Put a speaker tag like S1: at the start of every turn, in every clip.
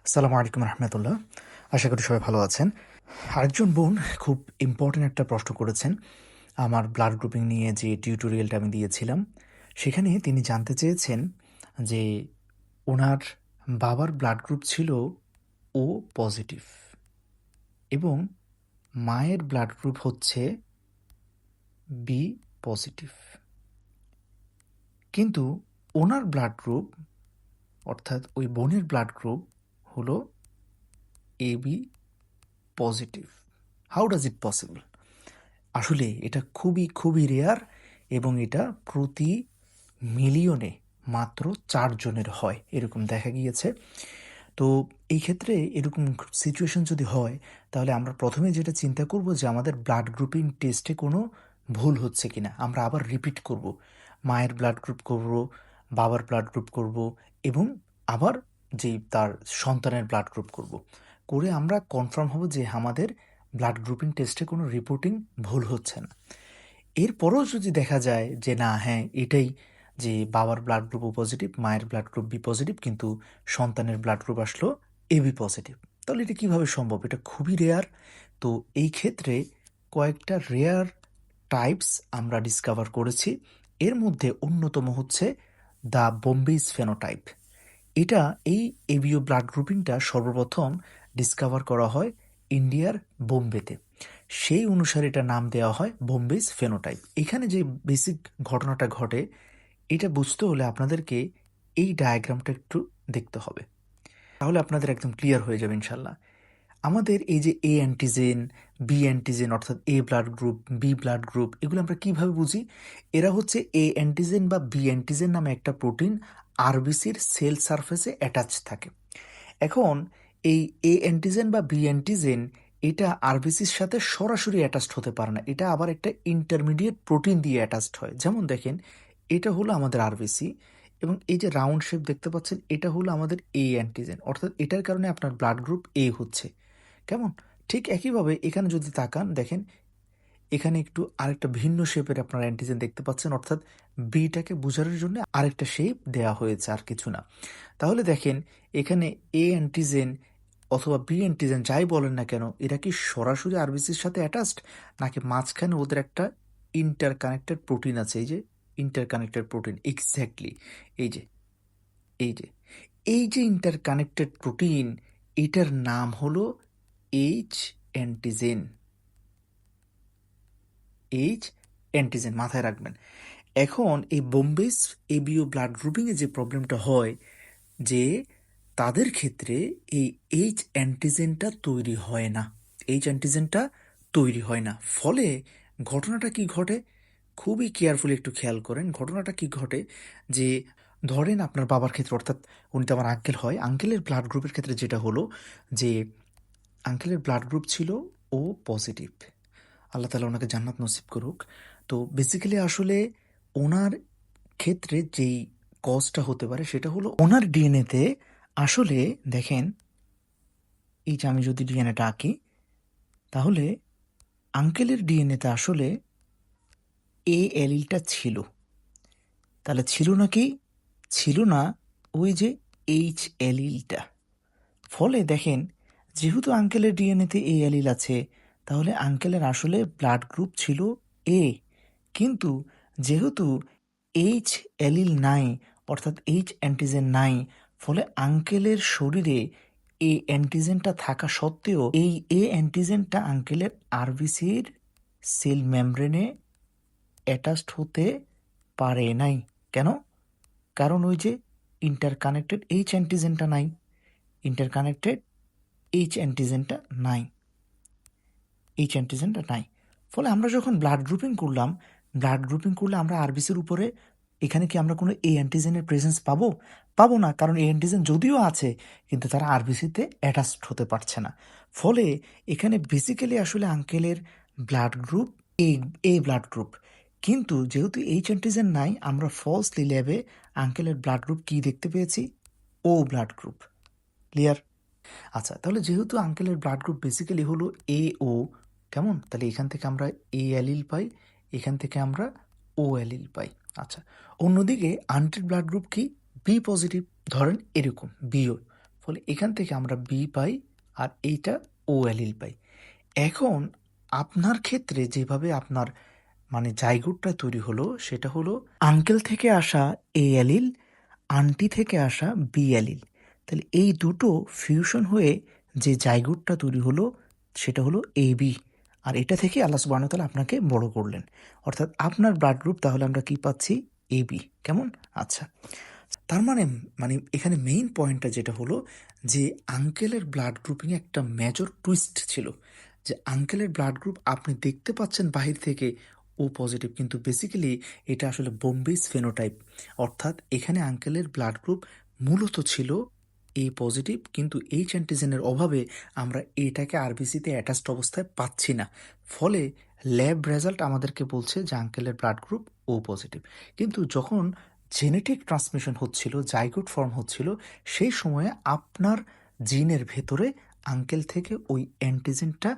S1: আসসালামু আলাইকুম রহমতুল্লাহ। আশা করি সবাই ভালো আছেন। আরেকজন বোন খুব ইম্পর্ট্যান্ট একটা প্রশ্ন করেছেন আমার ব্লাড গ্রুপিং নিয়ে যে টিউটোরিয়ালটা আমি দিয়েছিলাম সেখানে তিনি জানতে চেয়েছেন যে ওনার বাবার ব্লাড গ্রুপ ছিল ও পজিটিভ এবং মায়ের ব্লাড গ্রুপ হচ্ছে বি পজিটিভ, কিন্তু ওনার ব্লাড গ্রুপ অর্থাৎ ওই বোনের ব্লাড গ্রুপ হলো A B positive. How does it possible? আসলে এটা খুবই খুবই রেয়ার এবং এটা প্রতি মিলিয়নে মাত্র 4 জনের হয় এরকম দেখা গিয়েছে। তো এই ক্ষেত্রে এরকম সিচুয়েশন যদি হয় তাহলে আমরা প্রথমে যেটা চিন্তা করব যে আমাদের ব্লাড গ্রুপিং টেস্টে কোনো ভুল হচ্ছে কিনা। আমরা আবার রিপিট করব, মায়ের ব্লাড গ্রুপ করব, বাবার ব্লাড গ্রুপ করব এবং আবার যেই তার সন্তানের ব্লাড গ্রুপ করব, করে আমরা কনফার্ম হব যে আমাদের ব্লাড গ্রুপিং টেস্টে কোনো রিপোর্টিং ভুল হচ্ছে না। এরপরও যদি দেখা যায় যে না, হ্যাঁ এটাই, যে বাবার ব্লাড গ্রুপ ও পজিটিভ, মায়ের ব্লাড গ্রুপ বি পজিটিভ, কিন্তু সন্তানের ব্লাড গ্রুপ আসলো এ বি পজিটিভ, তাহলে এটা কীভাবে সম্ভব? এটা খুবই রেয়ার। তো এই ক্ষেত্রে কয়েকটা রেয়ার টাইপস আমরা ডিসকভার করেছি। এর মধ্যে অন্যতম হচ্ছে দ্য বোম্বেজ ফেনোটাইপ। এটা এই এবিও ব্লাড গ্রুপিংটা সর্বপ্রথম ডিসকভার করা হয় ইন্ডিয়ার বোম্বেতে। সেই অনুসারে এটা নাম দেওয়া হয় বোম্বেজ ফেনোটাইপ। এখানে যে বেসিক ঘটনাটা ঘটে এটা বুঝতে হলে আপনাদেরকে এই ডায়াগ্রামটা একটু দেখতে হবে, তাহলে আপনাদের একদম ক্লিয়ার হয়ে যাবে ইনশাল্লাহ। আমাদের এই যে এ অ্যান্টিজেন, বি অ্যান্টিজেন অর্থাৎ A blood group, B blood group, এগুলো আমরা কিভাবে বুঝি? এরা হচ্ছে এ অ্যান্টিজেন বা বি অ্যান্টিজেন নামে একটা প্রোটিন আরবিসির সেল সারফেসে অ্যাটাচ থাকে। এখন এই এ অ্যান্টিজেন বা বি অ্যান্টিজেন এটা আরবিসির সাথে সরাসরি অ্যাটাচড হতে পারে না, এটা আবার একটা ইন্টারমিডিয়েট প্রোটিন দিয়ে অ্যাটাচড হয়। যেমন দেখেন, এটা হলো আমাদের আরবিসি এবং এই যে রাউন্ড শেপ দেখতে পাচ্ছেন এটা হলো আমাদের এ অ্যান্টিজেন, অর্থাৎ এটার কারণে আপনার ব্লাড গ্রুপ এ হচ্ছে। কেমন? ঠিক একইভাবে এখানে যদি তাকান দেখেন, এখানে একটু আরেকটা ভিন্ন শেপের আপনার অ্যান্টিজেন দেখতে পাচ্ছেন, অর্থাৎ বিটাকে বোঝানোর জন্য আরেকটা শেপ দেয়া হয়েছে, আর কিছু না। তাহলে দেখেন এখানে এ অ্যান্টিজেন অথবা বি অ্যান্টিজেন যাই বলেন না কেন, এরা কি সরাসরি আরবিসির সাথে অ্যাটাচড, নাকি মাঝখানে ওদের একটা ইন্টার কানেক্টেড প্রোটিন আছে? এই যে ইন্টার কানেক্টেড প্রোটিন, এক্স্যাক্টলি এই যে এই যে এই যে ইন্টার কানেক্টেড প্রোটিন, এটার নাম হলো এইচ অ্যান্টিজেন। এইচ অ্যান্টিজেন মাথায় রাখবেন। এখন এই বোম্বেস এবিও ব্লাড গ্রুপিংয়ে যে প্রবলেমটা হয় যে তাদের ক্ষেত্রে এই এইচ অ্যান্টিজেনটা তৈরি হয় না, এইচ অ্যান্টিজেনটা তৈরি হয় না। ফলে ঘটনাটা কি ঘটে, খুবই কেয়ারফুলি একটু খেয়াল করেন। ঘটনাটা কি ঘটে যে ধরেন আপনার বাবার ক্ষেত্রে, অর্থাৎ উনি তো আমার আঙ্কেল হয়, আঙ্কেলের ব্লাড গ্রুপের ক্ষেত্রে যেটা হলো যে আঙ্কেলের ব্লাড গ্রুপ ছিল ও পজিটিভ। আল্লাহ তালা ওনাকে জান্নাত নসিব করুক। তো বেসিক্যালি আসলে ওনার ক্ষেত্রে যেই কজটা হতে পারে সেটা হলো ওনার ডিএনএতে আসলে দেখেন, এই যে আমি যদি ডিএনএটা আঁকি তাহলে আঙ্কেলের ডিএনএতে আসলে এ অ্যালিলটা ছিল। তাহলে ছিল না কি? ছিল না ওই যে এইচ অ্যালিলটা। ফলে দেখেন, যেহেতু আঙ্কেলের ডিএনএতে এ অ্যালিল আছে তাহলে আঙ্কেলের আসলে ব্লাড গ্রুপ ছিল এ, কিন্তু যেহেতু এইচ অ্যালিল নাই অর্থাৎ এইচ অ্যান্টিজেন নাই, ফলে আঙ্কেলের শরীরে এ অ্যান্টিজেনটা থাকা সত্ত্বেও এই এ অ্যান্টিজেনটা আঙ্কেলের আরবিসির সেল মেমব্রেনে অ্যাটাচড হতে পারে নাই। কেন? কারণ ওই যে ইন্টারকানেক্টেড এইচ অ্যান্টিজেনটা নাই, ইন্টারকানেক্টেড এইচ অ্যান্টিজেনটা নাই, এইচ অ্যান্টিজেনটা নাই। ফলে আমরা যখন ব্লাড গ্রুপিং করলে আমরা আরবিসির উপরে এখানে কি আমরা কোনো এ অ্যান্টিজেনের প্রেজেন্স পাবো? পাবো না, কারণ এ অ্যান্টিজেন যদিও আছে কিন্তু তারা আরবিসিতে অ্যাটাচড হতে পারছে না। ফলে এখানে বেসিক্যালি আসলে আঙ্কেলের ব্লাড গ্রুপ এ, এ ব্লাড গ্রুপ, কিন্তু যেহেতু এইচ অ্যান্টিজেন নাই আমরা ফলসলি ল্যাবে আঙ্কেলের ব্লাড গ্রুপ কি দেখতে পেয়েছি? ও ব্লাড গ্রুপ। ক্লিয়ার? আচ্ছা, তাহলে যেহেতু আঙ্কেলের ব্লাড গ্রুপ বেসিক্যালি হলো এ ও, কেমন? তাহলে এখান থেকে আমরা এ অ্যালিল পাই, এখান থেকে আমরা ও অ্যালিল পাই। আচ্ছা, অন্যদিকে আন্টির ব্লাড গ্রুপ কি? B positive. ধরেন এরকম বিও ফলে এখান থেকে আমরা বি পাই আর এইটা ও অ্যালিল পাই। এখন আপনার ক্ষেত্রে যেভাবে আপনার মানে জাইগোটটা তৈরি হলো সেটা হলো আঙ্কেল থেকে আসা এ অ্যালিল, আন্টি থেকে আসা বি অ্যালিল। তাহলে এই দুটো ফিউশন হয়ে যে জাইগোটটা তৈরি হলো সেটা হলো এ বি। আর এটা থেকে আল্লাহ সুবহানাহু ওয়া তাআলা আপনাকে বড় করলেন। অর্থাৎ আপনার ব্লাড গ্রুপ তাহলে আমরা কি পাচ্ছি? A B. কেমন? আচ্ছা, তার মানে মানে এখানে মেইন পয়েন্টটা যেটা হলো যে আঙ্কেলের ব্লাড গ্রুপিংয়ে একটা মেজর টুইস্ট ছিল, যে আঙ্কেলের ব্লাড গ্রুপ আপনি দেখতে পাচ্ছেন বাহির থেকে ও পজিটিভ, কিন্তু বেসিক্যালি এটা আসলে বোম্বেস ফেনোটাইপ। অর্থাৎ এখানে আঙ্কেলের ব্লাড গ্রুপ মূলত ছিল এ পজিটিভ, কিন্তু এইচ অ্যান্টিজেনের অভাবে আমরা এটাকে আরবিসিতে অ্যাটাচড অবস্থায় পাচ্ছি না। ফলে ল্যাব রেজাল্ট আমাদেরকে বলছে যে আঙ্কেলের ব্লাড গ্রুপ ও পজিটিভ। কিন্তু যখন জেনেটিক ট্রান্সমিশন হচ্ছিল, জাইগোট ফর্ম হচ্ছিল, সেই সময়ে আপনার জিনের ভেতরে আঙ্কেল থেকে ওই অ্যান্টিজেনটা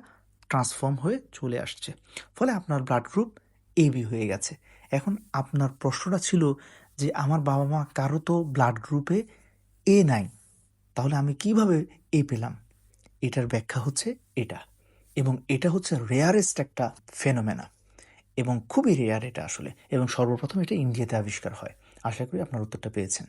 S1: ট্রান্সফর্ম হয়ে চলে আসছে। ফলে আপনার ব্লাড গ্রুপ এবি হয়ে গেছে। এখন আপনার প্রশ্নটা ছিল যে আমার বাবা মা কারো তো ব্লাড গ্রুপে এ নাই, তাহলে আমি কিভাবে এ পেলাম? এটার ব্যাখ্যা হচ্ছে এটা, এবং এটা হচ্ছে রেয়ারেস্ট একটা ফেনোমেনা, এবং খুবই রেয়ার এটা আসলে, এবং সর্বপ্রথম এটা ইন্ডিয়াতে আবিষ্কার হয়। আশা করি আপনার উত্তরটা পেয়েছেন।